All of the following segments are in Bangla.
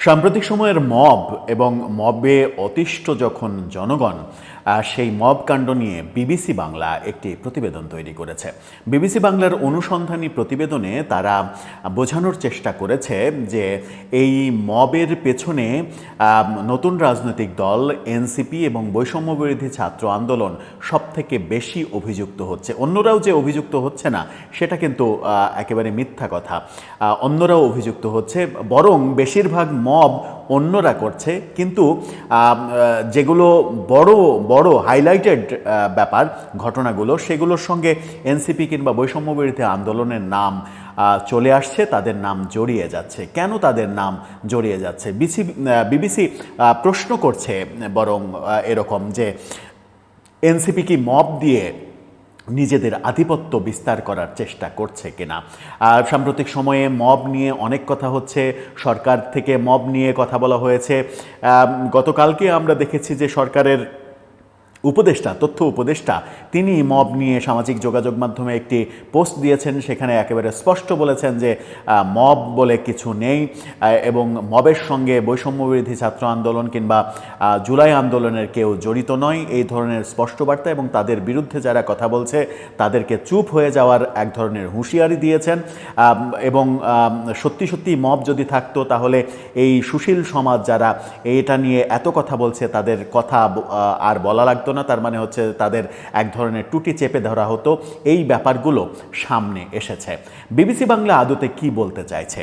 সাম্প্রতিক সময়ের মব এবং মবে অতিষ্ঠ যখন জনগণ সেই মব কাণ্ড নিয়ে বিবিসি বাংলা একটি প্রতিবেদন তৈরি করেছে। বিবিসি বাংলার অনুসন্ধানী প্রতিবেদনে তারা বোঝানোর চেষ্টা করেছে যে এই মবের পেছনে নতুন রাজনৈতিক দল এনসিপি এবং বৈষম্যবিরোধী ছাত্র আন্দোলন সবথেকে বেশি অভিযুক্ত হচ্ছে। অন্যরাও যে অভিযুক্ত হচ্ছে না সেটা কিন্তু একেবারে মিথ্যা কথা। অন্যরাও অভিযুক্ত হচ্ছে, বরং বেশিরভাগ মব অন্যরা করছে, কিন্তু যেগুলো বড় বড় হাইলাইটেড ব্যাপার ঘটনাগুলো সেগুলোর সঙ্গে এনসিপি কিংবা বৈষম্যবিরোধী আন্দোলনের নাম চলে আসছে, তাদের নাম জড়িয়ে যাচ্ছে। কেন তাদের নাম জড়িয়ে যাচ্ছে? বিবিসি প্রশ্ন করছে বরং এরকম যে এনসিপি কি মব দিয়ে নিজেদের আধিপত্য বিস্তার করার চেষ্টা করছে কিনা। সাম্প্রতিক সময়ে মব নিয়ে অনেক কথা হচ্ছে, সরকার থেকে মব নিয়ে কথা বলা হয়েছে। গতকালকে আমরা দেখেছি যে সরকারের উপদেষ্টা, তথ্য উপদেষ্টা, তিনি মব নিয়ে সামাজিক যোগাযোগ মাধ্যমে একটি পোস্ট দিয়েছেন। সেখানে একেবারে স্পষ্ট বলেছেন যে মব বলে কিছু নেই এবং মবের সঙ্গে বৈষম্যবিরোধী ছাত্র আন্দোলন কিংবা জুলাই আন্দোলনের কেউ জড়িত নয়, এই ধরনের স্পষ্ট বার্তা, এবং তাদের বিরুদ্ধে যারা কথা বলছে তাদেরকে চুপ হয়ে যাওয়ার এক ধরনের হুঁশিয়ারি দিয়েছেন। এবং সত্যি সত্যি মব যদি থাকতো তাহলে এই সুশীল সমাজ যারা এটা নিয়ে এত কথা বলছে তাদের কথা আর বলা লাগতো না। তার মানে হচ্ছে তাদের এক ধরনের টুটি চেপে ধরা হতো। এই ব্যাপারগুলো সামনে এসেছে। বিবিসি বাংলা আদতে কি বলতে চাইছে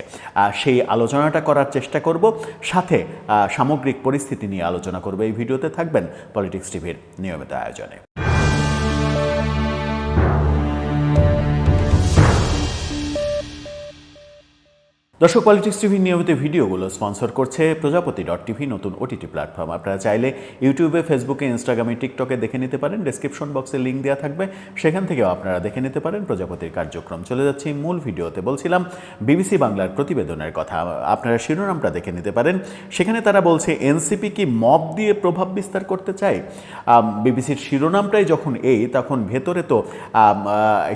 সেই আলোচনাটা করার চেষ্টা করব, সাথে সামগ্রিক পরিস্থিতি নিয়ে আলোচনা করব। এই ভিডিওতে থাকবেন পলিটিক্স টিভির নিয়মিত আয়োজনে। দর্শক, পলিটিক্স টিভির নিয়মিত ভিডিওগুলো স্পন্সর করছে প্রজাপতি.টিভি, নতুন ওটিটি প্ল্যাটফর্ম। আপনারা চাইলে ইউটিউবে, ফেসবুকে, ইনস্টাগ্রামে, টিকটকে দেখে নিতে পারেন। ডেসক্রিপশন বক্সে লিঙ্ক দেওয়া থাকবে, সেখান থেকেও আপনারা দেখে নিতে পারেন প্রজাপতির কার্যক্রম। চলে যাচ্ছি মূল ভিডিওতে। বলছিলাম বিবিসি বাংলার প্রতিবেদনের কথা। আপনারা শিরোনামটা দেখে নিতে পারেন। সেখানে তারা বলছে এনসিপি কি মব দিয়ে প্রভাব বিস্তার করতে চায়। বিবিসির শিরোনামটাই যখন তখন ভেতরে তো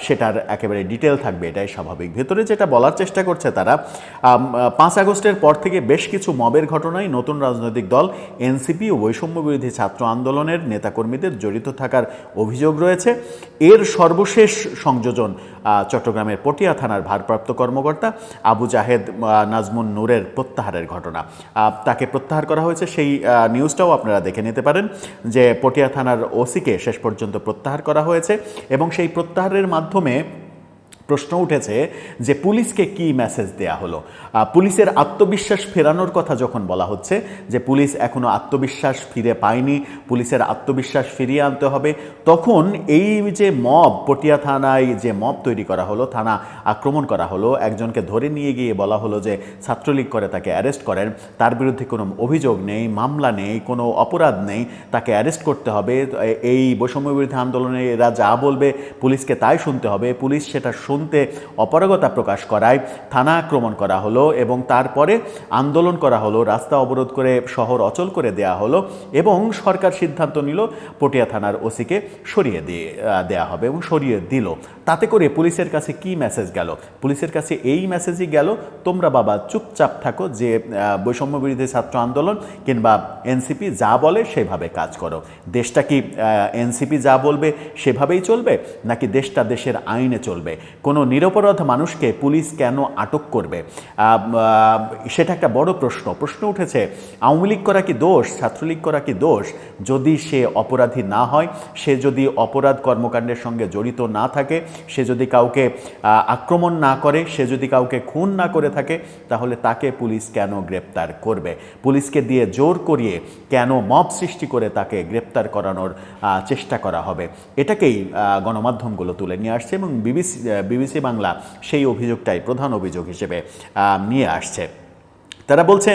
সেটার একেবারে ডিটেল থাকবে, এটাই স্বাভাবিক। ভেতরে যেটা বলার চেষ্টা করছে তারা, 5 আগস্টের পর থেকে বেশ কিছু মবের ঘটনায় নতুন রাজনৈতিক দল এনসিপি ও বৈষম্যবিরোধী ছাত্র আন্দোলনের নেতাকর্মীদের জড়িত থাকার অভিযোগ রয়েছে। এর সর্বশেষ সংযোজন চট্টগ্রামের পটিয়া থানার ভারপ্রাপ্ত কর্মকর্তা আবু জাহেদ নাজমুন নূরের প্রত্যাহারের ঘটনা। তাকে প্রত্যাহার করা হয়েছে, সেই নিউজটাও আপনারা দেখে নিতে পারেন যে পটিয়া থানার ওসিকে শেষ পর্যন্ত প্রত্যাহার করা হয়েছে। এবং সেই প্রত্যাহারের মাধ্যমে প্রশ্ন উঠেছে যে পুলিশকে কি মেসেজ দেয়া হলো। পুলিশের আত্মবিশ্বাস ফেরানোর কথা যখন বলা হচ্ছে যে পুলিশ এখনো আত্মবিশ্বাস ফিরে পায়নি, পুলিশের আত্মবিশ্বাস ফিরিয়ে আনতে হবে, তখন এই যে মব, পটিয়া থানায় যে মব তৈরি করা হলো, থানা আক্রমণ করা হলো, একজনকে ধরে নিয়ে গিয়ে বলা হলো যে ছাত্রলীগ করে তাকে অ্যারেস্ট করেন, তার বিরুদ্ধে কোনো অভিযোগ নেই, মামলা নেই, কোনো অপরাধ নেই, তাকে অ্যারেস্ট করতে হবে, এই বৈষম্যবিরোধী আন্দোলনে এরা যা বলবে পুলিশকে তাই শুনতে হবে। পুলিশ সেটা শুনতে অপারগতা প্রকাশ করায় থানা আক্রমণ করা হলো এবং তারপরে আন্দোলন করা হলো, রাস্তা অবরোধ করে শহর অচল করে দেয়া হলো এবং সরকার সিদ্ধান্ত নিল পটিয়া থানার ওসিকে সরিয়ে দেয়া হবে এবং সরিয়ে দিল। তাতে করে পুলিশের কাছে কি মেসেজ গেল? পুলিশের কাছে এই মেসেজই গেল, তোমরা বাবা চুপচাপ থাকো, যে বৈষম্যবিরোধী ছাত্র আন্দোলন কিংবা এনসিপি যা বলে সেভাবে কাজ করো। দেশটা কি এনসিপি যা বলবে সেভাবেই চলবে, নাকি দেশটা দেশের আইনে চলবে? কোনো নিরপরাধ মানুষকে পুলিশ কেন আটক করবে? সেটা একটা বড় প্রশ্ন উঠেছে। আওয়ামী লীগ করা কি দোষ? ছাত্রলীগ করা কি দোষ? যদি সে অপরাধী না হয়, সে যদি অপরাধ কর্মকাণ্ডের সঙ্গে জড়িত না থাকে, সে যদি কাউকে আক্রমণ না করে, সে যদি কাউকে খুন না করে থাকে, তাহলে তাকে পুলিশ কেন গ্রেপ্তার করবে? পুলিশকে দিয়ে জোর করিয়ে কেন মব সৃষ্টি করে তাকে গ্রেপ্তার করানোর চেষ্টা করা হবে? এটাকেই গণমাধ্যমগুলো তুলে নিয়ে আসছে এবং বিবিসি বাংলা সেই অভিযোগটাই প্রধান অভিযোগ হিসেবে নিয়ে আসছে। তারা বলছে,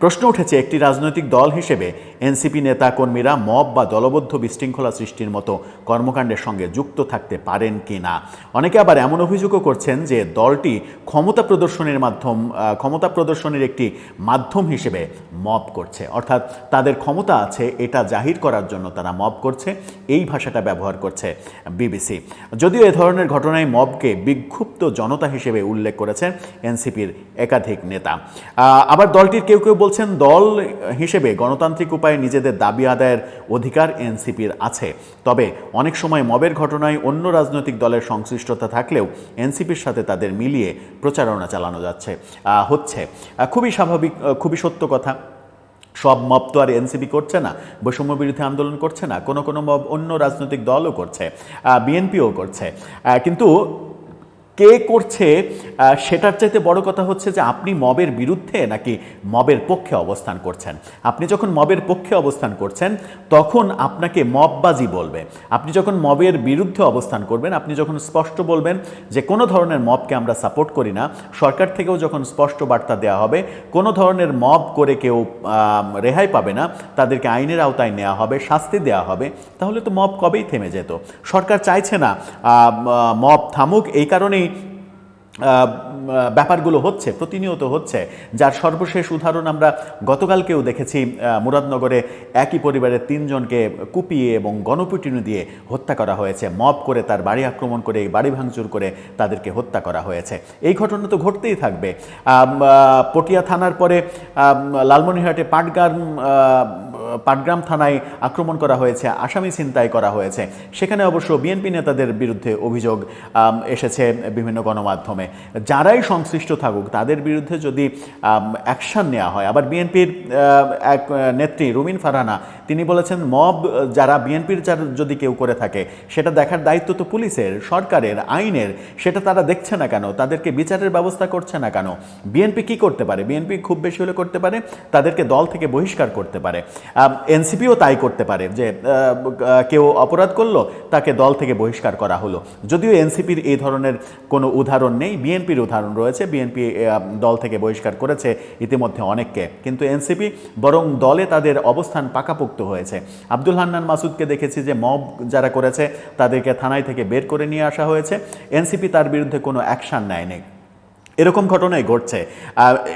প্রশ্ন উঠেছে একটি রাজনৈতিক দল হিসেবে এনসিপি নেতা কর্মীরা মব বা দলবদ্ধ বিশৃঙ্খলা সৃষ্টির মতো কর্মকাণ্ডের সঙ্গে যুক্ত থাকতে পারেন কি না। অনেকে আবার এমন অভিযোগও করছেন যে দলটি ক্ষমতা প্রদর্শনের একটি মাধ্যম হিসেবে মব করছে, অর্থাৎ তাদের ক্ষমতা আছে এটা জাহির করার জন্য তারা মব করছে, এই ভাষাটা ব্যবহার করছে বিবিসি। যদিও এ ধরনের ঘটনায় মবকে বিক্ষুব্ধ জনতা হিসেবে উল্লেখ করেছেন এনসিপির একাধিক নেতা। আবার দলটির কেউ কেউ বলছেন দল হিসেবে গণতান্ত্রিক উপায়ে নিজেদের দাবি আদায়ের অধিকার এনসিপির আছে, তবে অনেক সময় মবের ঘটনায় অন্য রাজনৈতিক দলের সংশ্লিষ্টতা থাকলেও এনসিপির সাথে তাদের মিলিয়ে প্রচারণা চালানো হচ্ছে। খুবই স্বাভাবিক, খুবই সত্য কথা। সব মব তো আর এনসিপি করছে না, বৈষম্য বিরোধী আন্দোলন করছে না, কোনো কোনো মব অন্য রাজনৈতিক দলও করছে, বিএনপিও করছে। কিন্তু কে করছে সেটার চাইতে বড় কথা হচ্ছে যে আপনি মবের বিরুদ্ধে নাকি মবের পক্ষে অবস্থান করছেন। আপনি যখন মবের পক্ষে অবস্থান করছেন তখন আপনাকে মববাজি বলবে। আপনি যখন মবের বিরুদ্ধে অবস্থান করবেন, আপনি যখন স্পষ্ট বলবেন যে কোনো ধরনের মবকে আমরা সাপোর্ট করি না, সরকার থেকেও যখন স্পষ্ট বার্তা দেওয়া হবে কোনো ধরনের মব করে কেউ রেহাই পাবে না, তাদেরকে আইনের আওতায় নেওয়া হবে, শাস্তি দেওয়া হবে, তাহলে তো মব কবেই থেমে যেত। সরকার চাইছে না মব থামুক, এই কারণেই ব্যাপারগুলো হচ্ছে, প্রতিনিয়ত হচ্ছে। যার সর্বশেষ উদাহরণ আমরা গতকালকেও দেখেছি, মুরাদনগরে একই পরিবারের 3 জনকে কুপিয়ে এবং গণপিটুনি দিয়ে হত্যা করা হয়েছে। মব করে তার বাড়ি আক্রমণ করে, বাড়ি ভাঙচুর করে তাদেরকে হত্যা করা হয়েছে। এই ঘটনা তো ঘটতেই থাকবে। পটিয়া থানার পরে লালমনিরহাটে পাটগ্রাম থানায় আক্রমণ করা হয়েছে, আসামি ছিনতাই করা হয়েছে। সেখানে অবশ্য বিএনপি নেতাদের বিরুদ্ধে অভিযোগ এসেছে বিভিন্ন গণমাধ্যমে। যারাই সংশ্লিষ্ট থাকুক তাদের বিরুদ্ধে যদি অ্যাকশন নেওয়া হয়। আবার বিএনপির এক নেত্রী রুমিন ফারহানা তিনি বলেছেন মব যারা বিএনপির যদি কেউ করে থাকে সেটা দেখার দায়িত্ব তো পুলিশের, সরকারের, আইনের। সেটা তারা দেখছে না কেন? তাদেরকে বিচারের ব্যবস্থা করছে না কেন? বিএনপি কি করতে পারে? বিএনপি খুব বেশি হলে করতে পারে তাদেরকে দল থেকে বহিষ্কার করতে পারে। এনসিপিও তাই করতে পারে যে কেউ অপরাধ করলো তাকে দল থেকে বহিষ্কার করা হলো। যদিও এনসিপির এই ধরনের কোনো উদাহরণ নেই, বিএনপির উদাহরণ রয়েছে। বিএনপি দল থেকে বহিষ্কার করেছে ইতিমধ্যে অনেককে, কিন্তু এনসিপি বরং দলে তাদের অবস্থান পাকাপোক্ত হয়েছে। আব্দুল হান্নান মাসুদকে দেখেছি যে মব যারা করেছে তাদেরকে থানায় থেকে বের করে নিয়ে আসা হয়েছে, এনসিপি তার বিরুদ্ধে কোনো অ্যাকশন নেয়নি। এরকম ঘটনাই ঘটছে।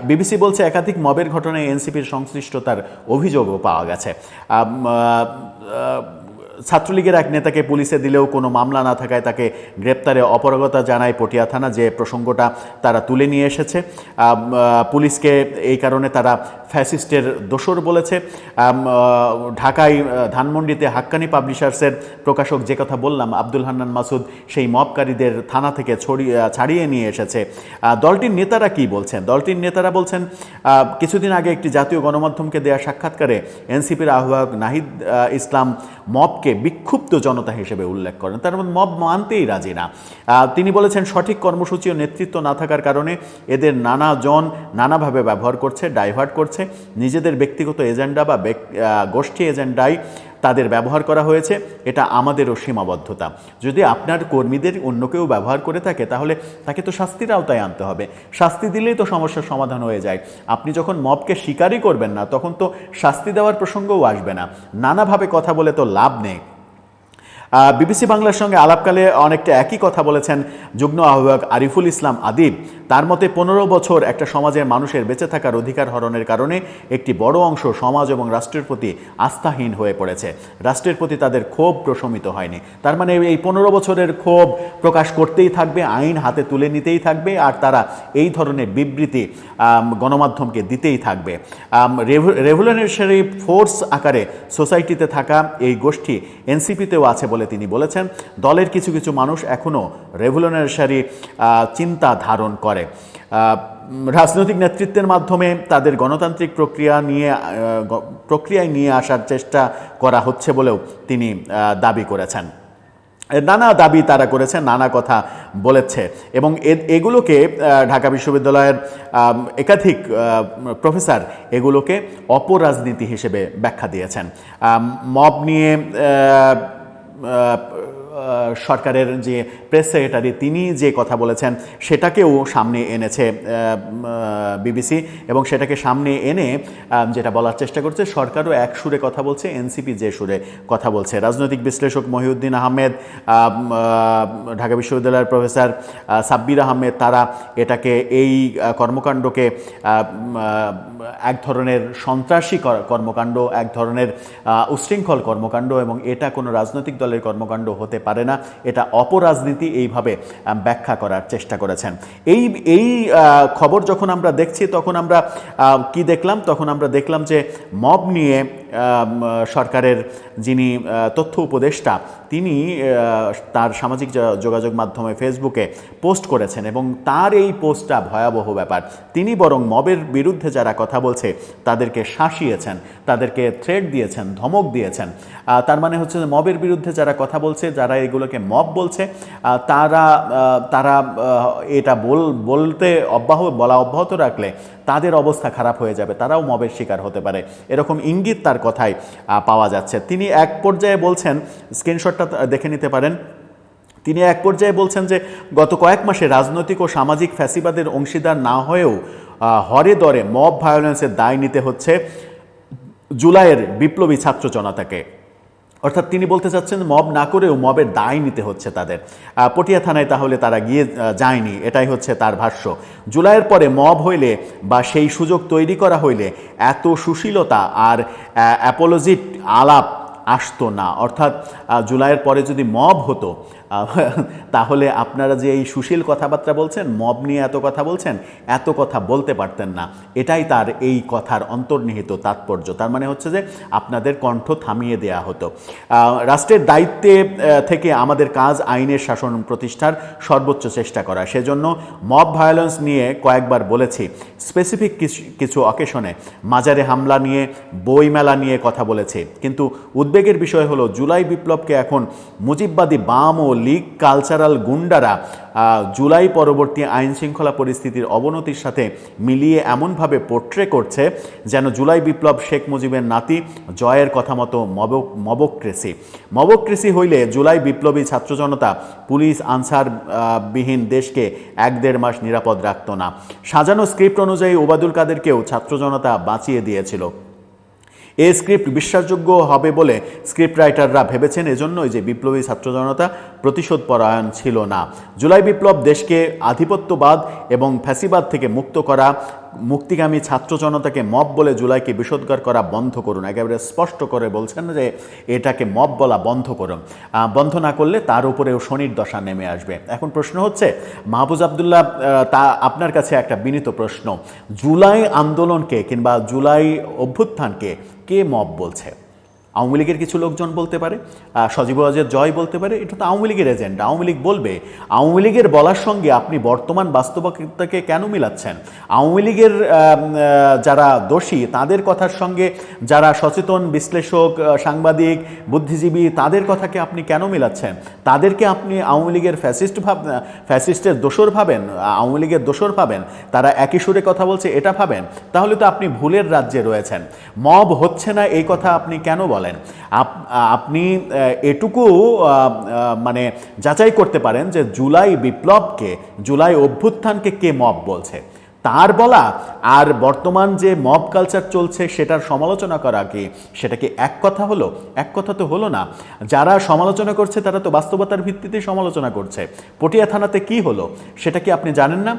বিবিসি বলছে একাধিক মবের ঘটনায় এনসিপির সংশ্লিষ্টতার অভিযোগও পাওয়া গেছে। ছাত্রলীগের এক নেতাকে পুলিশে দিলেও কোনো মামলা না থাকায় তাকে গ্রেপ্তারে অপারগতা জানায় পটিয়া থানা, যে প্রসঙ্গটা তারা তুলে নিয়ে এসেছে। পুলিশকে এই কারণে তারা ফ্যাসিস্টের দোসর বলেছে। ঢাকায় ধানমন্ডিতে হাক্কানি পাবলিশার্সের প্রকাশক যে কথা বললাম, আব্দুল হান্নান মাসুদ সেই মবকারীদের থানা থেকে ছাড়িয়ে নিয়ে এসেছে। দলটির নেতারা কি বলছেন? দলটির নেতারা বলছেন, কিছুদিন আগে একটি জাতীয় গণমাধ্যমকে দেয়া সাক্ষাৎকারে এনসিপির আহ্বায়ক নাহিদ ইসলাম মবকে বিক্ষুব্ধ জনতা হিসেবে উল্লেখ করেন। তার মধ্যে মব মানতেই রাজি না। তিনি বলেছেন সঠিক কর্মসূচি ও নেতৃত্ব না থাকার কারণে এদের নানাজন নানাভাবে ব্যবহার করছে, ডাইভার্ট করছে। নিজেদের ব্যক্তিগত এজেন্ডা বা গোষ্ঠী এজেন্ডায় তাদের ব্যবহার করা হয়েছে। এটা আমাদেরও সীমাবদ্ধতা। যদি আপনার কর্মীদের অন্য কেউ ব্যবহার করে থাকে তাহলে তাকে তো শাস্তির আওতায় আনতে হবে। শাস্তি দিলেই তো সমস্যার সমাধান হয়ে যায়। আপনি যখন মবকে স্বীকারই করবেন না তখন তো শাস্তি দেওয়ার প্রসঙ্গও আসবে না। নানাভাবে কথা বলে তো লাভ নেই। বিবিসি বাংলার সঙ্গে আলাপকালে অনেকটা একই কথা বলেছেন যুগ্ম আহ্বায়ক আরিফুল ইসলাম আদিব। তার মতে 15 বছর একটা সমাজের মানুষের বেঁচে থাকার অধিকার হরণের কারণে একটি বড় অংশ সমাজ এবং রাষ্ট্রের প্রতি আস্থাহীন হয়ে পড়েছে। রাষ্ট্রের প্রতি তাদের ক্ষোভ প্রশমিত হয়নি। তার মানে এই 15 বছরের ক্ষোভ প্রকাশ করতেই থাকবে, আইন হাতে তুলে নিতেই থাকবে, আর তারা এই ধরনের বিবৃতি গণমাধ্যমকে দিতেই থাকবে। রেভলিউশনারি ফোর্স আকারে সোসাইটিতে থাকা এই গোষ্ঠী এনসিপিতেও আছে বলে তিনি বলেছেন। দলের কিছু কিছু মানুষ এখনও রেভলিউশনারি চিন্তা ধারণ করে। রাজনৈতিক নেতৃত্বের মাধ্যমে তাদের গণতান্ত্রিক প্রক্রিয়ায় নিয়ে আসার চেষ্টা করা হচ্ছে বলেও তিনি দাবি করেছেন। নানা দাবি তারা করেছে, নানা কথা বলেছে এবং এগুলোকে ঢাকা বিশ্ববিদ্যালয়ের একাধিক প্রফেসর এগুলোকে অপরাজনীতি হিসেবে ব্যাখ্যা দিয়েছেন। মব নিয়ে সরকারের যে প্রেস সেক্রেটারি তিনি যে কথা বলেছেন সেটাকেও সামনে এনেছে বিবিসি, এবং সেটাকে সামনে এনে যেটা বলার চেষ্টা করছে সরকারও এক সুরে কথা বলছে, এনসিপি যে সুরে কথা বলছে। রাজনৈতিক বিশ্লেষক মহিউদ্দিন আহমেদ, ঢাকা বিশ্ববিদ্যালয়ের প্রফেসর সাব্বির আহমেদ, তারা এটাকে এই কর্মকাণ্ডকে এক ধরনের সন্ত্রাসী কর্মকাণ্ড, এক ধরনের উচ্ছৃঙ্খল কর্মকাণ্ড, এবং এটা কোনো রাজনৈতিক দলের কর্মকাণ্ড হতে পারে না, এটা অপরাজনীতি, এইভাবে ব্যাখ্যা করার চেষ্টা করেছেন। এই খবর যখন আমরা দেখছি তখন আমরা কি দেখলাম? তখন আমরা দেখলাম যে মব নিয়ে সরকারের যিনি তথ্য উপদেষ্টা, তিনি তার সামাজিক যোগাযোগ মাধ্যমে ফেসবুকে পোস্ট করেছেন, এবং তার এই পোস্টটা ভয়াবহ ব্যাপার। তিনি বরং মবের বিরুদ্ধে যারা কথা বলছে তাদেরকে শাসিয়েছেন, তাদেরকে থ্রেট দিয়েছেন, ধমক দিয়েছেন। তার মানে হচ্ছে যে মবের বিরুদ্ধে যারা কথা বলছে, যারা এগুলোকে মব বলছে, তারা এটা বলতে বলা অব্যাহত রাখলে তাদের অবস্থা খারাপ হয়ে যাবে, তারাও মবের শিকার হতে পারে, এরকম ইঙ্গিত তার কথায় পাওয়া যাচ্ছে। তিনি এক পর্যায়ে বলছেন, স্ক্রিনশটটা দেখে নিতে পারেন, তিনি এক পর্যায়ে বলছেন যে গত কয়েক মাসে রাজনৈতিক ও সামাজিক ফ্যাসিবাদের অংশীদার না হয়েও হরে দরে মব ভায়োলেন্সের দায় নিতে হচ্ছে জুলাইয়ের বিপ্লবী ছাত্র জনতাকে। অর্থাৎ তিনি বলতে চাচ্ছেন মব না করেও মবের দায় নিতে হচ্ছে তাদের। পটিয়া থানায় তাহলে তারা গিয়ে যায়নি, এটাই হচ্ছে তার ভাষ্য। জুলাইয়ের পরে মব হইলে বা সেই সুযোগ তৈরি করা হইলে এত সুশীলতা আর অ্যাপোলজিট আলাপ আসতো না। অর্থাৎ জুলাইয়ের পরে যদি মব হতো তাহলে আপনারা যে এই সুশীল কথাবার্তা বলছেন, মব নিয়ে এত কথা বলছেন, এত কথা বলতে পারতেন না। এটাই তার এই কথার অন্তর্নিহিত তাৎপর্য। তার মানে হচ্ছে যে আপনাদের কণ্ঠ থামিয়ে দেয়া হতো। রাষ্ট্রের দায়িত্বে থেকে আমাদের কাজ আইনের শাসন প্রতিষ্ঠার সর্বোচ্চ চেষ্টা করা। সেজন্য মব ভায়োলেন্স নিয়ে কয়েকবার বলেছি। স্পেসিফিক কিছু অকেশনে মাজারে হামলা নিয়ে, বইমেলা নিয়ে কথা বলেছি। কিন্তু উদ্বেগের বিষয় হলো জুলাই বিপ্লবকে এখন মুজিববাদী বাম ও লীগ কালচারাল গুন্ডারা জুলাই পরবর্তী আইন শৃঙ্খলা পরিস্থিতির অবনতির সাথে মিলিয়ে এমনভাবে পোট্রে করছে যেন জুলাই বিপ্লব শেখ মুজিবের নাতি জয়ের কথা মতো মবক্রেসি হইলে জুলাই বিপ্লবী ছাত্র জনতা পুলিশ আনসার বিহীন দেশকে 1-1.5 মাস নিরাপদ রাখত না। সাজানো স্ক্রিপ্ট অনুযায়ী ওবায়দুল কাদেরকেও ছাত্র জনতা বাঁচিয়ে দিয়েছিল। এই স্ক্রিপ্ট বিশ্বাসযোগ্য হবে বলে স্ক্রিপ্ট রাইটাররা ভেবেছেন, এজন্যই যে বিপ্লবী ছাত্র জনতা প্রতিশোধ পরায়ণ ছিল না। জুলাই বিপ্লব দেশকে আধিপত্যবাদ এবং ফ্যাসিবাদ থেকে মুক্ত করা। মুক্তিগামী ছাত্র জনতাকে মব বলে জুলাইকে বিষোদ্গার করা বন্ধ করুন। একেবারে স্পষ্ট করে বলছেন যে এটাকে মব বলা বন্ধ করুন, বন্ধ না করলে তার উপরেও শনির দশা নেমে আসবে। এখন প্রশ্ন হচ্ছে, মাহফুজ আবদুল্লাহ, তা আপনার কাছে একটা বিনীত প্রশ্ন, জুলাই আন্দোলনকে কিংবা জুলাই অভ্যুত্থানকে কে মব বলছে? আওয়ামী লীগের কিছু লোকজন বলতে পারে, সজীব ওয়াজেদ জয় বলতে পারে, এটা তো আওয়ামী লীগের এজেন্ডা, আওয়ামী লীগ বলবে। আওয়ামী লীগের বলার সঙ্গে আপনি বর্তমান বাস্তবতাকে কেন মিলাচ্ছেন? আওয়ামী লীগের যারা দোষী তাদের কথার সঙ্গে যারা সচেতন বিশ্লেষক, সাংবাদিক, বুদ্ধিজীবী, তাদের কথাকে আপনি কেন মিলাচ্ছেন? তাদেরকে আপনি আওয়ামী লীগের ফ্যাসিস্টের দোসর ভাবেন, আওয়ামী লীগের দোসর ভাবেন, তারা একই সুরে কথা বলছে এটা ভাবেন? তাহলে তো আপনি ভুলের রাজ্যে রয়েছেন। মব হচ্ছে না এই কথা আপনি কেন বলেন? আপনি এটুকু মানে যাচাই করতে পারেন যে জুলাই বিপ্লবকে, জুলাই অভ্যুত্থানকে কে মব বলছে, তার বলা আর বর্তমান যে মব কালচার চলছে সেটার সমালোচনা করা কি সেটা কি এক কথা হলো? এক কথা তো হলো না। যারা সমালোচনা করছে তারা তো বাস্তবতার ভিত্তিতে সমালোচনা করছে। পটিয়া থানাতে কি হলো সেটা কি আপনি জানেন না?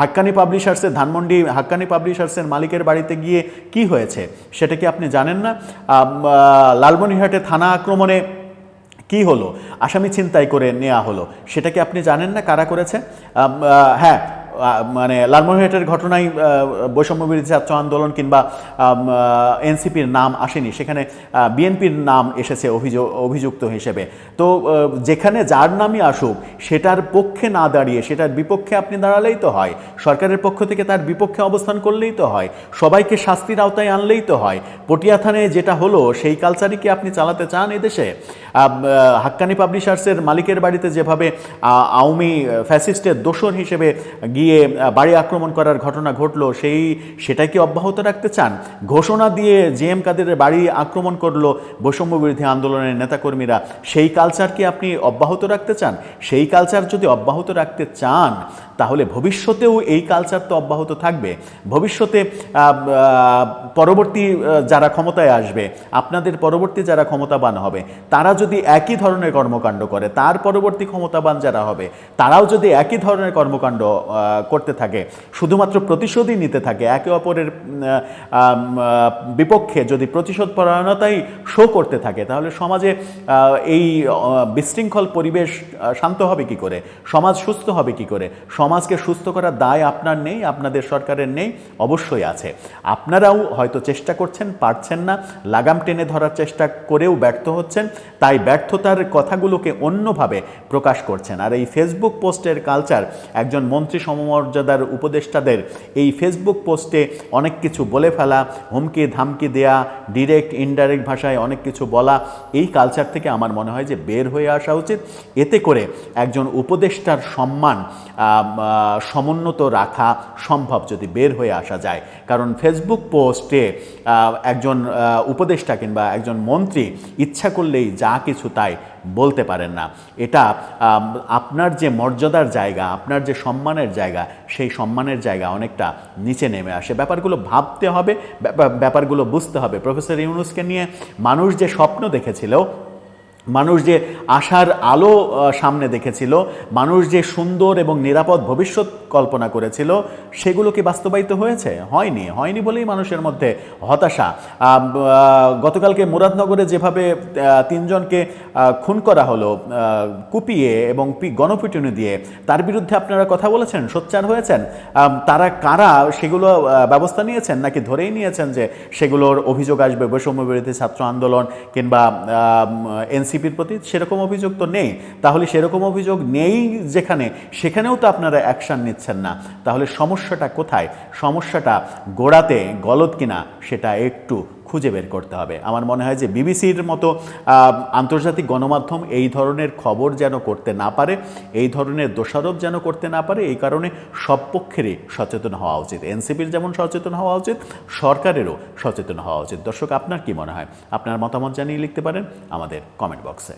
হাক্কানি পাবলিশার্সের, ধানমন্ডি হাক্কানি পাবলিশার্সের মালিকের বাড়িতে গিয়ে কি হয়েছে সেটা কি আপনি জানেন না? লালমনিরহাটে থানা আক্রমণে কি হলো? আসামি ছিনতাই করে নেওয়া হলো, সেটা কি আপনি জানেন না কারা করেছে? হ্যাঁ, মানে লালমনিরহাটের ঘটনায় বৈষম্য বিরোধী ছাত্র আন্দোলন কিংবা এনসিপির নাম আসেনি, সেখানে বিএনপির নাম এসেছে অভিযুক্ত হিসেবে। তো যেখানে যার নামই আসুক সেটার পক্ষে না দাঁড়িয়ে সেটার বিপক্ষে আপনি দাঁড়ালেই তো হয়, সরকারের পক্ষ থেকে তার বিপক্ষে অবস্থান করলেই তো হয়, সবাইকে শাস্তির আওতায় আনলেই তো হয়। পটিয়া থানায় যেটা হলো সেই কালচারই কি আপনি চালাতে চান এদেশে? হাক্কানি পাবলিশার্সের মালিকের বাড়িতে যেভাবে আওয়ামী ফ্যাসিস্টের দোসর হিসেবে গিয়ে বাড়ি আক্রমণ করার ঘটনা ঘটলো, সেটাই কি অব্যাহত রাখতে চান? ঘোষণা দিয়ে জেএম কাদেরের বাড়ি আক্রমণ করলো বৈষম্য বিরোধী আন্দোলনের নেতাকর্মীরা, সেই কালচার কি আপনি অব্যাহত রাখতে চান? সেই কালচার যদি অব্যাহত রাখতে চান তাহলে ভবিষ্যতেও এই কালচার তো অব্যাহত থাকবে। ভবিষ্যতে পরবর্তী যারা ক্ষমতায় আসবে, আপনাদের পরবর্তী যারা ক্ষমতাবান হবে, তারা যদি একই ধরনের কর্মকাণ্ড করে, তার পরবর্তী ক্ষমতাবান যারা হবে তারাও যদি একই ধরনের কর্মকাণ্ড করতে থাকে, শুধুমাত্র প্রতিশোধই নিতে থাকে, একে অপরের বিপক্ষে যদি প্রতিশোধ পরায়ণতাই শো করতে থাকে, তাহলে সমাজে এই বিশৃঙ্খল পরিবেশ শান্ত হবে কি করে, সমাজ সুস্থ হবে কি করে? সমাজকে সুস্থ করার দায় আপনার নেই, আপনাদের সরকারের নেই? অবশ্যই আছে। আপনারাও হয়তো চেষ্টা করছেন, পারছেন না, লাগাম টেনে ধরার চেষ্টা করেও ব্যর্থ হচ্ছেন, তাই ব্যর্থতার কথাগুলোকে অন্যভাবে প্রকাশ করছেন। আর এই ফেসবুক পোস্টের কালচার, একজন মন্ত্রী সমমর্যাদার উপদেষ্টাদের এই ফেসবুক পোস্টে অনেক কিছু বলে ফেলা, হুমকি ধামকি দেয়া, ডিরেক্ট ইনডাইরেক্ট ভাষায় অনেক কিছু বলা, এই কালচার থেকে আমার মনে হয় যে বের হয়ে আসা উচিত। এতে করে একজন উপদেষ্টার সম্মান সমুন্নত রাখা সম্ভব, যদি বের হয়ে আসা যায়। কারণ ফেসবুক পোস্টে একজন উপদেষ্টা কিংবা একজন মন্ত্রী ইচ্ছা করলেই যা কিছু তাই বলতে পারেন না। এটা আপনার যে মর্যাদার জায়গা, আপনার যে সম্মানের জায়গা, সেই সম্মানের জায়গা অনেকটা নিচে নেমে আসে। ব্যাপারগুলো ভাবতে হবে, ব্যাপারগুলো বুঝতে হবে। প্রফেসর ইউনূসকে নিয়ে মানুষ যে স্বপ্ন দেখেছিল, মানুষ যে আশার আলো সামনে দেখেছিল, মানুষ যে সুন্দর এবং নিরাপদ ভবিষ্যৎ কল্পনা করেছিল, সেগুলো কি বাস্তবায়িত হয়েছে? হয়নি বলেই মানুষের মধ্যে হতাশা। গতকালকে মুরাদনগরে যেভাবে 3 জনকে খুন করা হলো কুপিয়ে এবং গণপিটুনি দিয়ে, তার বিরুদ্ধে আপনারা কথা বলেছেন, সোচ্চার হয়েছেন? তারা কারা সেগুলো ব্যবস্থা নিয়েছেন, নাকি ধরেই নিয়েছেন যে সেগুলোর অভিযোগ আসবে বৈষম্য বিরোধী ছাত্র আন্দোলন কিংবা এনসিপির প্রতি? সেরকম অভিযোগ তো নেই। তাহলে সেরকম অভিযোগ নেই যেখানে, সেখানেও তো আপনারা অ্যাকশন নিচ্ছেন না। তাহলে সমস্যাটা কোথায়? সমস্যাটা গোড়াতে গলদ কিনা সেটা একটু খুঁজে বের করতে হবে। আমার মনে হয় যে বিবিসির মতো আন্তর্জাতিক গণমাধ্যম এই ধরনের খবর যেন করতে না পারে, এই ধরনের দোষারোপ যেন করতে না পারে, এই কারণে সব পক্ষেরই সচেতন হওয়া উচিত। এনসিপির যেমন সচেতন হওয়া উচিত, সরকারেরও সচেতন হওয়া উচিত। দর্শক, আপনার কি মনে হয়? আপনার মতামত জানিয়ে লিখতে পারেন আমাদের কমেন্ট বক্সে।